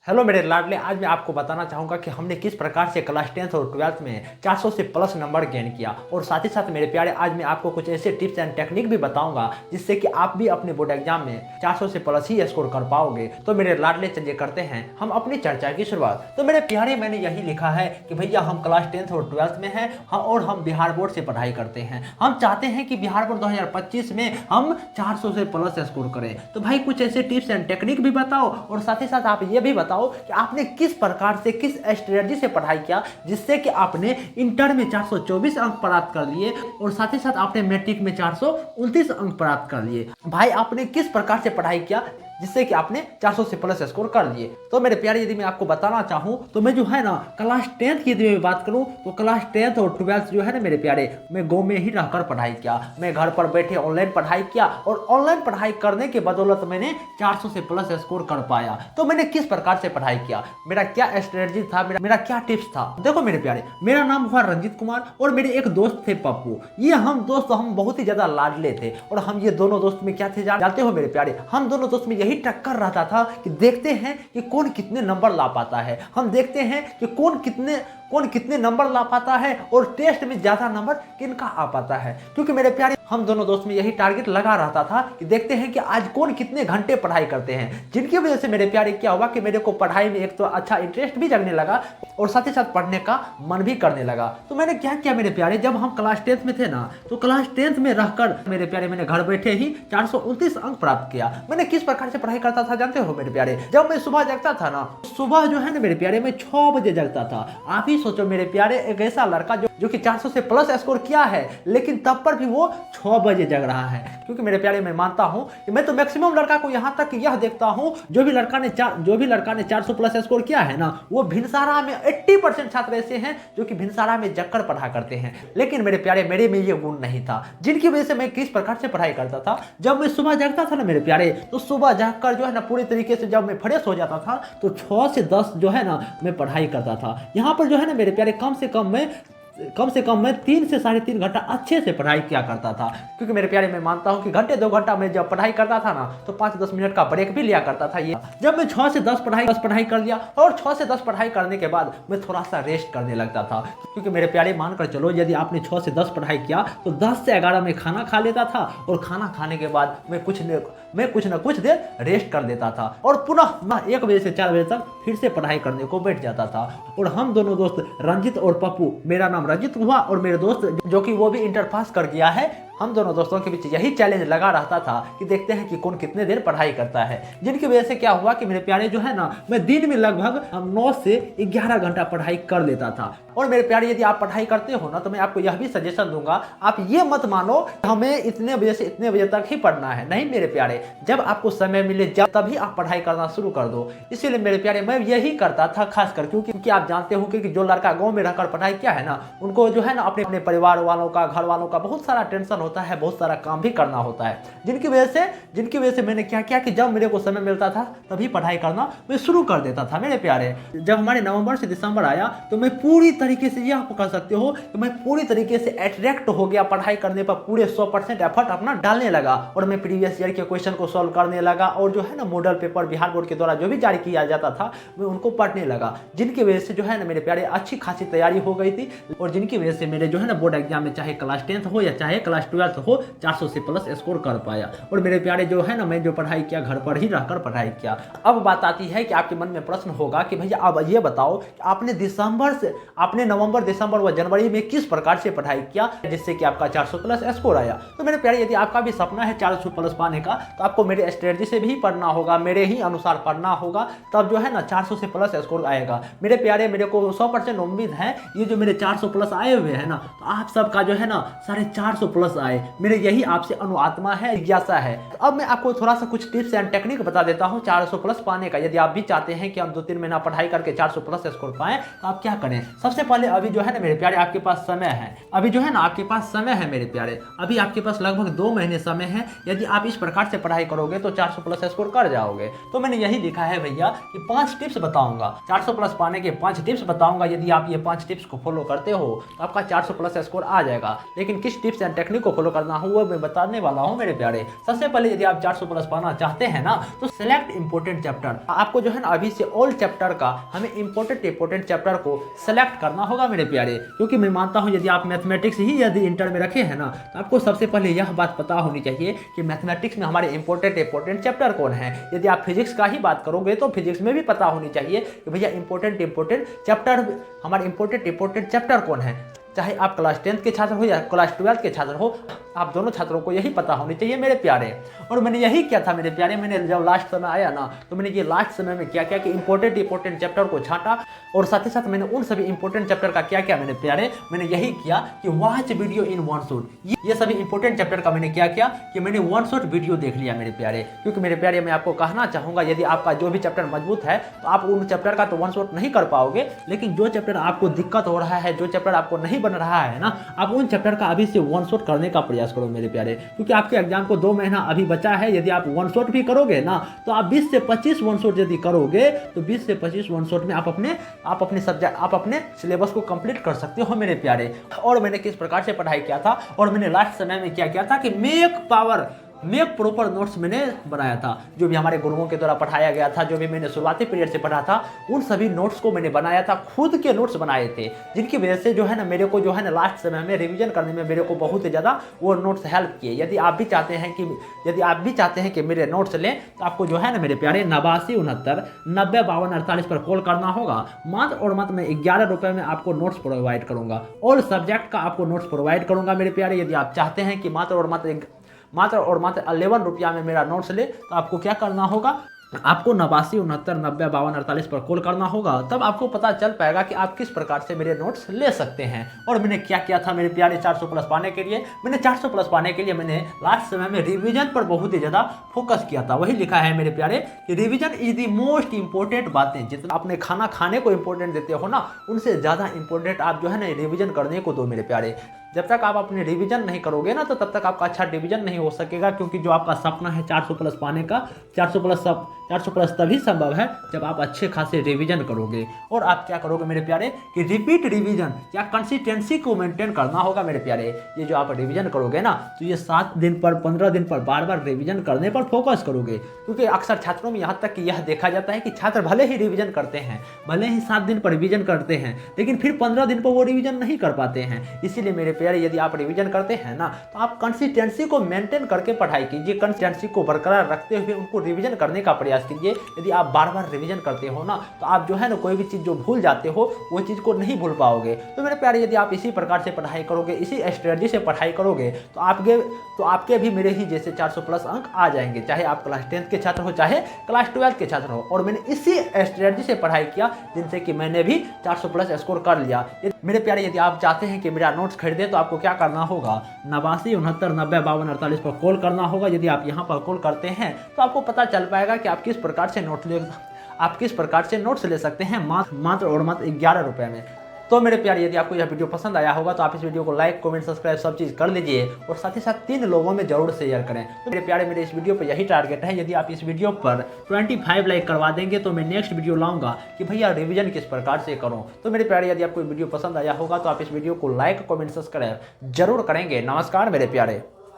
Hello मेरे लाडले, आज मैं आपको बताना चाहूँगा कि हमने किस प्रकार से क्लास 10th और 12th में 400 से प्लस नंबर गेन किया। और साथ ही साथ मेरे प्यारे, आज मैं आपको कुछ ऐसे टिप्स एंड टेक्निक भी बताऊंगा जिससे कि आप भी अपने बोर्ड एग्जाम में 400 से प्लस ही स्कोर कर पाओगे। तो मेरे लाडले, चलिए करते हैं हम अपनी चर्चा की शुरुआत। तो मेरे प्यारे, मैंने यही लिखा है कि भैया हम क्लास 10th और 12th में हैं और हम बिहार बोर्ड से पढ़ाई करते हैं। हम चाहते हैं कि बिहार बोर्ड 2025 में हम 400 से प्लस स्कोर करें। तो भाई कुछ ऐसे टिप्स एंड टेक्निक भी बताओ और साथ ही साथ आप ये भी बताओ कि आपने किस प्रकार से, किस स्ट्रेटजी से पढ़ाई किया जिससे कि आपने इंटर में 424 अंक प्राप्त कर लिए और साथ ही साथ आपने मैट्रिक में 429 अंक प्राप्त कर लिए। भाई आपने किस प्रकार से पढ़ाई किया जिससे कि आपने 400 से प्लस स्कोर कर लिए। तो मेरे प्यारे, यदि मैं आपको बताना चाहूँ तो मैं जो है ना क्लास 10th की यदि मैं बात करूँ तो क्लास 10th और 12th जो है ना मेरे प्यारे, मैं गाँव में ही रहकर पढ़ाई किया। मैं घर पर बैठे ऑनलाइन पढ़ाई किया और ऑनलाइन पढ़ाई करने के बदौलत मैंने 400 से प्लस स्कोर कर पाया। तो मैंने किस प्रकार से पढ़ाई किया, मेरा क्या स्ट्रेटजी था, मेरा क्या टिप्स था। देखो मेरे प्यारे, मेरा नाम हुआ रंजीत कुमार और मेरे एक दोस्त थे पप्पू। ये हम दोस्त हम बहुत ही ज्यादा लाडले थे और हम ये दोनों दोस्त में क्या थे जानते हो मेरे प्यारे, हम दोनों दोस्त में यही टक्कर रहता था कि देखते हैं कि कौन कितने नंबर ला पाता है। हम देखते हैं कि कौन कितने नंबर ला पाता है और टेस्ट में ज्यादा नंबर किनका आ पाता है। क्योंकि मेरे प्यारे, हम दोनों दोस्त में यही टारगेट लगा रहता था कि देखते हैं कि आज कौन कितने घंटे पढ़ाई करते हैं। जिनकी वजह से मेरे प्यारे क्या हुआ कि मेरे को पढ़ाई में एक तो अच्छा इंटरेस्ट भी जगने लगा और साथ ही साथ पढ़ने का मन भी करने लगा। तो मैंने क्या किया मेरे प्यारे, जब हम क्लास 10th में थे ना तो क्लास 10th में रहकर मेरे प्यारे मैंने घर बैठे ही 429 अंक प्राप्त किया। मैंने किस प्रकार से पढ़ाई करता था जानते हो मेरे प्यारे, जब मैं सुबह जगता था ना, सुबह जो है ना मेरे प्यारे मैं 6 बजे जगता था। आप ही सोचो मेरे प्यारे, एक ऐसा लड़का जो कि 400 से प्लस स्कोर किया है लेकिन तब पर भी वो 6 बजे जग रहा है। क्योंकि मेरे प्यारे, मैं मानता हूं कि मैं तो मैक्सिमम लड़का को यहां तक यह देखता हूं, जो भी लड़का ने 400 प्लस स्कोर किया है ना, वो भिनसारा में 80% छात्र ऐसे हैं जो कि भिनसारा में जगकर पढ़ा करते हैं। लेकिन मेरे प्यारे, मेरे में ये गुण नहीं था, जिनकी वजह से मैं किस प्रकार से पढ़ाई करता था। जब मैं सुबह जगता था ना मेरे प्यारे, तो सुबह जागकर जो है ना पूरी तरीके से जब मैं फ्रेश हो जाता था तो 6 से 10 जो है ना मैं पढ़ाई करता था। यहाँ पर जो है ना मेरे प्यारे, कम से कम मैं 3 से 3.5 घंटा अच्छे से पढ़ाई किया करता था। क्योंकि मेरे प्यारे, मैं मानता हूं कि घंटे 2 घंटा में जब पढ़ाई करता था ना तो 5-10 मिनट का ब्रेक भी लिया करता था। ये जब मैं 6 से 10 पढ़ाई कर लिया और 6 से 10 पढ़ाई करने के बाद मैं थोड़ा सा रेस्ट करने लगता था। क्योंकि मेरे प्यारे, मानकर चलो यदि आपने 6 से 10 पढ़ाई किया तो 10 से 11 में खाना खा लेता था और खाना खाने के बाद मैं कुछ न कुछ देर रेस्ट कर देता था और पुनः 1 बजे से 4 बजे तक फिर से पढ़ाई करने को बैठ जाता था। और हम दोनों दोस्त रंजित और पप्पू, मेरा नाम रंजित हुआ और मेरे दोस्त जो कि वो भी इंटर पास कर गया है, हम दोनों दोस्तों के बीच यही चैलेंज लगा रहता था कि देखते हैं कि कौन कितने देर पढ़ाई करता है। जिनकी वजह से क्या हुआ कि मेरे प्यारे जो है ना, मैं दिन में लगभग 9 से 11 घंटा पढ़ाई कर लेता था। और मेरे प्यारे, यदि आप पढ़ाई करते हो ना तो मैं आपको यह भी सजेशन दूंगा, आप ये मत मानो हमें इतने बजे से इतने बजे तक ही पढ़ना है। नहीं मेरे प्यारे, जब आपको समय मिले तभी आप पढ़ाई करना शुरू कर दो। इसीलिए मेरे प्यारे, मैं यही करता था खासकर, क्योंकि आप जानते हो कि जो लड़का गाँव में रहकर पढ़ाई किया है ना, उनको जो है ना अपने परिवार वालों का, घर वालों का बहुत सारा टेंशन होता है, बहुत सारा काम भी करना होता है। जिनकी वजह से मैंने क्या किया कि जब मेरे को समय मिलता था तभी पढ़ाई करना मैं शुरू कर देता था। मेरे प्यारे, जब हमारे नवंबर से दिसंबर आया तो मैं पूरी तरीके से यह कर सकते हो कि मैं पूरी तरीके से अट्रैक्ट हो गया, पढ़ाई करने पर पूरे 100% एफर्ट अपना डालने लगा और मैं प्रीवियस ईयर के क्वेश्चन को सॉल्व करने लगा और जो है ना मॉडल पेपर बिहार बोर्ड के द्वारा जो भी जारी किया जाता था मैं उनको पढ़ने लगा। जिनकी वजह से जो है ना मेरे प्यारे अच्छी खासी तैयारी हो गई थी और जिनकी वजह से मेरे जो है ना बोर्ड एग्जाम में चाहे क्लास 10th हो या चाहे क्लास 12th हो 400 से प्लस स्कोर कर पाया। और मेरे प्यारे जो है ना, मैं जो पढ़ाई किया घर पर ही रहकर पढ़ाई किया। अब बात आती है कि आपके मन में प्रश्न होगा कि भैया अब ये बताओ कि आपने नवंबर, दिसंबर व जनवरी में किस प्रकार से पढ़ाई किया जिससे कि आपका 400 प्लस स्कोर आया। तो मेरे प्यारे, यदि आपका भी सपना है 400 प्लस पाने का तो आपको मेरे स्ट्रेटजी से भी पढ़ना होगा, मेरे ही अनुसार पढ़ना होगा, तब जो है ना 400 से प्लस स्कोर आएगा। मेरे प्यारे, मेरे को 100% उम्मीद है ये जो मेरे 400 प्लस आए हुए हैं ना, तो आप सबका जो है ना 450 प्लस आए। मेरे यही आपसे अनुआत्मा है, जिज्ञासा है। अब मैं आपको थोड़ा सा कुछ टिप्स एंड टेक्निक बता देता हूं 400 प्लस पाने का। यदि आप भी चाहते हैं कि हम 2-3 महीना पढ़ाई करके 400 प्लस स्कोर पाएं तो आप क्या करें। सबसे पहले अभी जो है ना मेरे प्यारे आपके पास समय है, मेरे प्यारे, अभी आपके पास लगभग 2 महीने समय है। यदि आप इस प्रकार से पढ़ाई करोगे तो 400 प्लस स्कोर कर जाओगे। तो मैंने यही लिखा है भैया कि 5 टिप्स बताऊंगा 400 प्लस पाने के, 5 टिप्स बताऊंगा। यदि आप ये 5 टिप्स को फॉलो करते हो तो आपका 400 प्लस स्कोर आ जाएगा। लेकिन किस टिप्स एंड टेक्निक को फॉलो करना हो वो मैं बताने वाला हूँ मेरे प्यारे। सबसे पहले यदि आप 400 प्लस पाना चाहते हैं ना तो सेलेक्ट इंपॉर्टेंट चैप्टर, आपको जो है ना अभी से ऑल चैप्टर का हमें इंपॉर्टेंट चैप्टर को सेलेक्ट करना होगा मेरे प्यारे। क्योंकि मैं मानता हूँ यदि आप मैथमेटिक्स ही यदि इंटर में रखे हैं ना तो आपको सबसे पहले यह बात पता होनी चाहिए कि मैथमेटिक्स में हमारे इंपॉर्टेंट चैप्टर कौन है। यदि आप फिजिक्स का ही बात करोगे तो फिजिक्स में भी पता होनी चाहिए कि भैया इंपॉर्टेंट चैप्टर हमारे इंपॉर्टेंट चैप्टर कौन है। चाहे आप क्लास 10th के छात्र हो या क्लास 12th के छात्र हो, आप दोनों छात्रों को यही पता होनी चाहिए मेरे प्यारे। और मैंने यही किया था मेरे प्यारे, मैंने जब लास्ट समय आया ना तो मैंने ये लास्ट समय में क्या किया कि इंपॉर्टेंट चैप्टर को छांटा और साथ ही साथ मैंने उन सभी इंपॉर्टेंट चैप्टर का क्या किया मेरे प्यारे, मैंने यही किया कि watch video in one shot. ये सभी इंपॉर्टेंट चैप्टर का मैंने क्या किया कि मैंने वन शॉट वीडियो देख लिया मेरे प्यारे। क्योंकि मेरे प्यारे मैं आपको कहना चाहूँगा यदि आपका जो भी चैप्टर मजबूत है तो आप उन चैप्टर का तो वन शॉट नहीं कर पाओगे, लेकिन जो चैप्टर आपको दिक्कत हो रहा है, जो चैप्टर आपको नहीं बन रहा है ना, आप उन चैप्टर का अभी से वन शॉट करने का प्रयास करो मेरे प्यारे। क्योंकि आपके एग्जाम को 2 महीना अभी बचा है। यदि आप वन शॉट भी करोगे ना तो आप 20 से 25 वन शॉट यदि करोगे तो 20 से 25 वन शॉट में आप अपने सब्जेक्ट आप अपने सिलेबस को कंप्लीट कर सकते हो मेरे प्यारे। और मैंने किस प्रकार से पढ़ाई किया था और मैंने लास्ट समय में क्या किया था कि मेक प्रॉपर नोट्स मैंने बनाया था। जो भी हमारे गुरुओं के द्वारा पढ़ाया गया था, जो भी मैंने शुरुआती पीरियड से पढ़ा था, उन सभी नोट्स को मैंने बनाया था, खुद के नोट्स बनाए थे, जिनकी वजह से जो है ना मेरे को जो है ना लास्ट समय में रिवीजन करने में मेरे को बहुत ही ज़्यादा वो नोट्स हेल्प किए। यदि आप भी चाहते हैं कि मेरे नोट्स लें तो आपको जो है ना मेरे प्यारे 89 69 90 52 48 पर कॉल करना होगा। मात्र और मात्र मैं 11 रुपये में आपको नोट्स प्रोवाइड करूँगा, ऑल सब्जेक्ट का आपको नोट्स प्रोवाइड करूँगा मेरे प्यारे। यदि आप चाहते हैं कि मात्र और मात्र 11 रुपया में मेरा नोट्स ले तो आपको क्या करना होगा, आपको 89 69 90 52 48 पर कॉल करना होगा। तब आपको पता चल पाएगा कि आप किस प्रकार से मेरे नोट्स ले सकते हैं। और मैंने क्या किया था मेरे प्यारे 400 प्लस पाने के लिए मैंने लास्ट समय में रिवीजन पर बहुत ही ज़्यादा फोकस किया था। वही लिखा है मेरे प्यारे कि revision is the most important बातें। जितना आपने खाना खाने को इंपॉर्टेंट देते हो ना, उनसे ज़्यादा इंपॉर्टेंट आप जो है ना रिवीजन करने को दो मेरे प्यारे। जब तक आप अपने रिवीजन नहीं करोगे ना तो तब तक आपका अच्छा डिवीजन नहीं हो सकेगा। क्योंकि जो आपका सपना है 400 प्लस पाने का, 400 प्लस तभी संभव है जब आप अच्छे खासे रिवीजन करोगे। और आप क्या करोगे मेरे प्यारे कि रिपीट रिवीजन या कंसिस्टेंसी को मेंटेन करना होगा मेरे प्यारे। ये जो आप रिवीजन करोगे ना तो ये 7 दिन पर 15 दिन पर बार बार रिवीजन करने पर फोकस करोगे। क्योंकि अक्सर छात्रों में यहाँ तक कि यह देखा जाता है कि छात्र भले ही रिवीजन करते हैं, भले ही 7 दिन पर रिवीजन करते हैं, लेकिन फिर 15 दिन पर वो रिवीजन नहीं कर पाते हैं। इसीलिए मेरे प्यारे यदि आप रिवीजन करते हैं ना तो आप कंसिस्टेंसी को मेंटेन करके पढ़ाई कीजिए, कंसिस्टेंसी को बरकरार रखते हुए उनको रिवीजन करने का प्रयास कीजिए। यदि आप बार बार रिवीजन करते हो ना तो आप जो है ना कोई भी चीज़ जो भूल जाते हो वो चीज़ को नहीं भूल पाओगे। तो मेरे प्यारे यदि आप इसी प्रकार से पढ़ाई करोगे, इसी स्ट्रेटजी से पढ़ाई करोगे तो आपके भी मेरे ही जैसे 400 प्लस अंक आ जाएंगे, चाहे आप क्लास 10th के छात्र हो चाहे क्लास 12th के छात्र हो। और मैंने इसी स्ट्रेटजी से पढ़ाई किया जिनसे कि मैंने भी 400 प्लस स्कोर कर लिया। मेरे प्यारे यदि आप चाहते हैं कि मेरा नोट्स खरीदे तो आपको क्या करना होगा, 89 69 90 52 48 पर कॉल करना होगा। यदि आप यहाँ पर कॉल करते हैं तो आपको पता चल पाएगा कि आप किस प्रकार से नोट्स ले सकते हैं मात्र और मात्र 11 रुपये में। तो मेरे प्यारे यदि आपको यह वीडियो पसंद आया होगा तो आप इस वीडियो को लाइक कमेंट सब्सक्राइब सब चीज़ कर लीजिए और साथ ही साथ 3 लोगों में जरूर शेयर करें। तो मेरे प्यारे मेरे इस वीडियो पर यही टारगेट है। यदि आप इस वीडियो पर 25 लाइक करवा देंगे तो मैं नेक्स्ट वीडियो लाऊंगा कि भैया रिवीजन किस प्रकार से करूं। तो मेरे प्यारे यदि आपको वीडियो पसंद आया होगा तो आप इस वीडियो को लाइक कमेंट सब्सक्राइब जरूर करेंगे। नमस्कार मेरे प्यारे।